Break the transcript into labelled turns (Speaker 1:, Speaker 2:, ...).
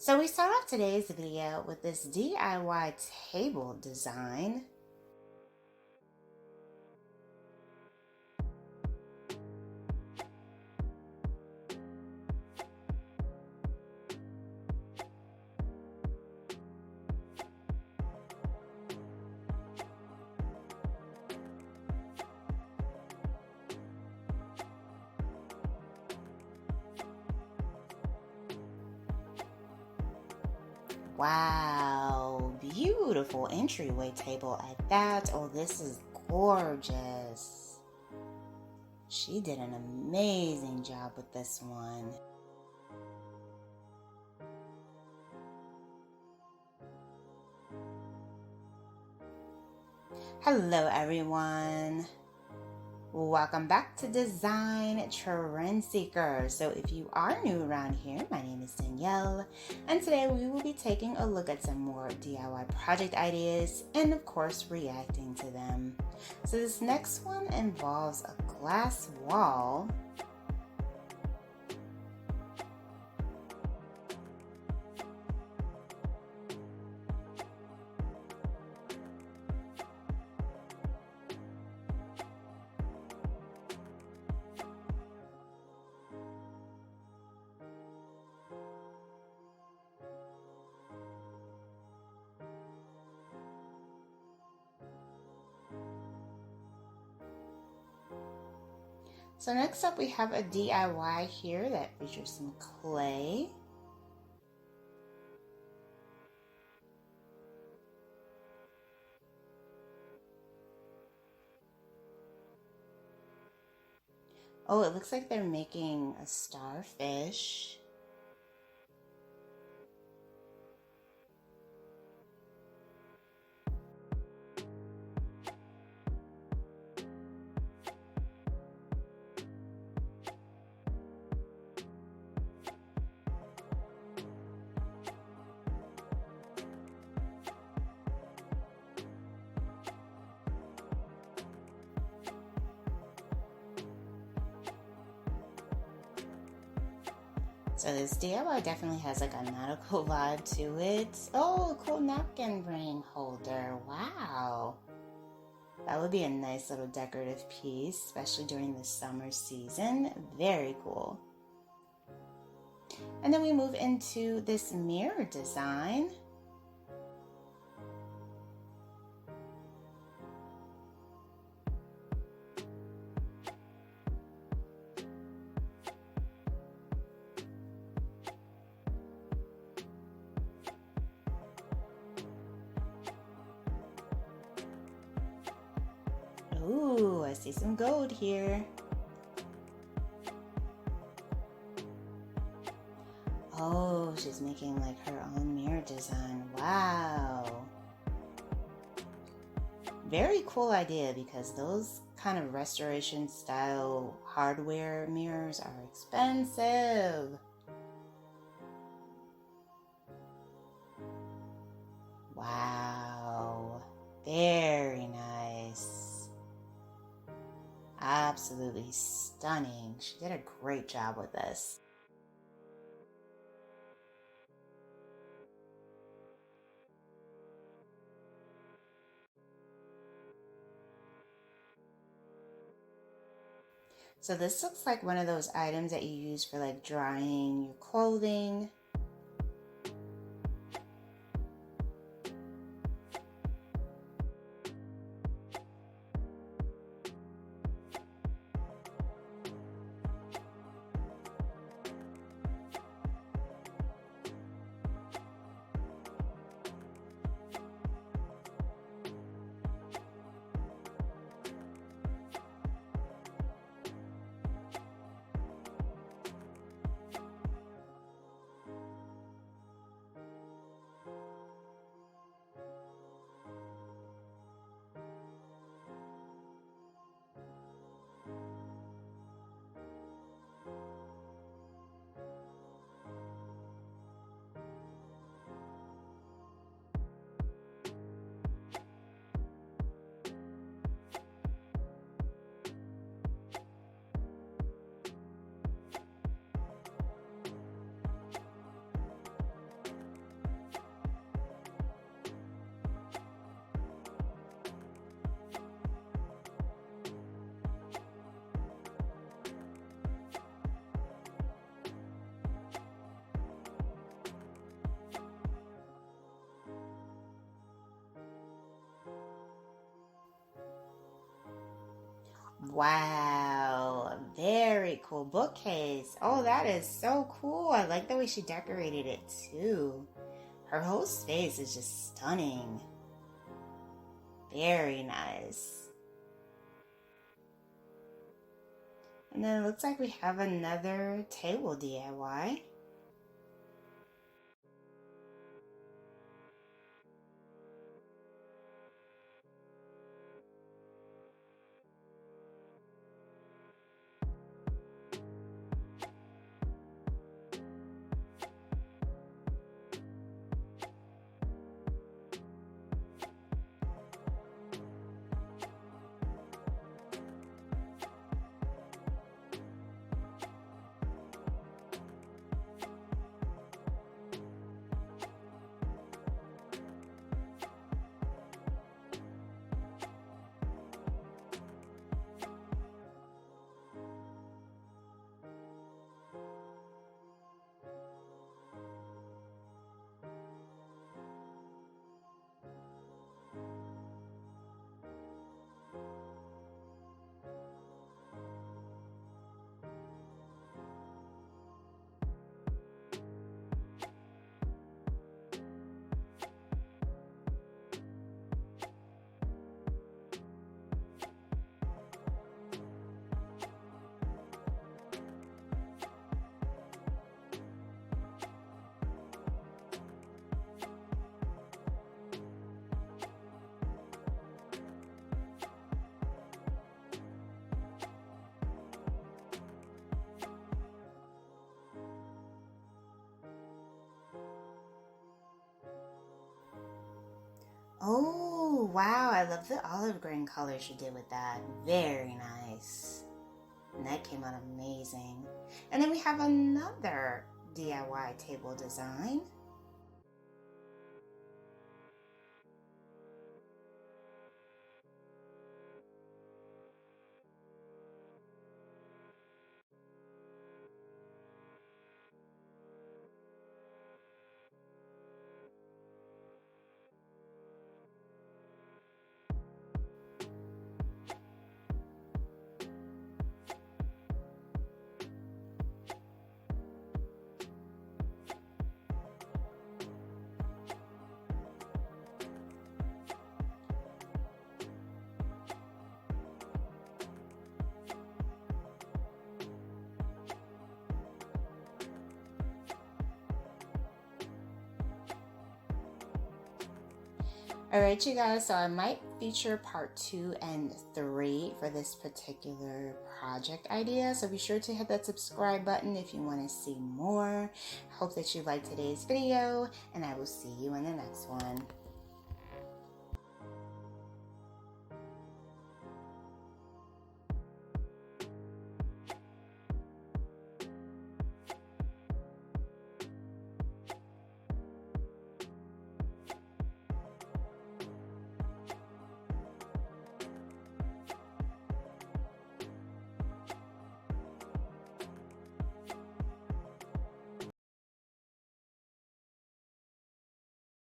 Speaker 1: So we start off today's video with this DIY table design. Wow, beautiful entryway table at that. Oh, this is gorgeous. She did an amazing job with this one. Hello, everyone. Welcome back to Design Trend Seeker. So if you are new around here, my name is Danielle, and today we will be taking a look at some more DIY project ideas and of course reacting to them. So this next one involves a glass wall. So next up we have a DIY here that features some clay. Oh, it looks like they're making a starfish. So this DIY definitely has like a nautical vibe to it. Oh, a cool napkin ring holder. Wow. That would be a nice little decorative piece, especially during the summer season. Very cool. And then we move into this mirror design. Ooh, I see some gold here. Oh, she's making like her own mirror design. Wow. Very cool idea because those kind of restoration style hardware mirrors are expensive. Wow. Very nice. Absolutely stunning. She did a great job with this. So this looks like one of those items that you use for like drying your clothing. Wow, very cool bookcase. Oh, that is so cool. I like the way she decorated it too. Her whole space is just stunning. Very nice. And then it looks like we have another table DIY. Oh, wow. I love the olive green color she did with that. Very nice. And that came out amazing. And then we have another DIY table design. Alright, you guys, so I might feature part 2 and 3 for this particular project idea. So be sure to hit that subscribe button if you want to see more. Hope that you liked today's video, and I will see you in the next one.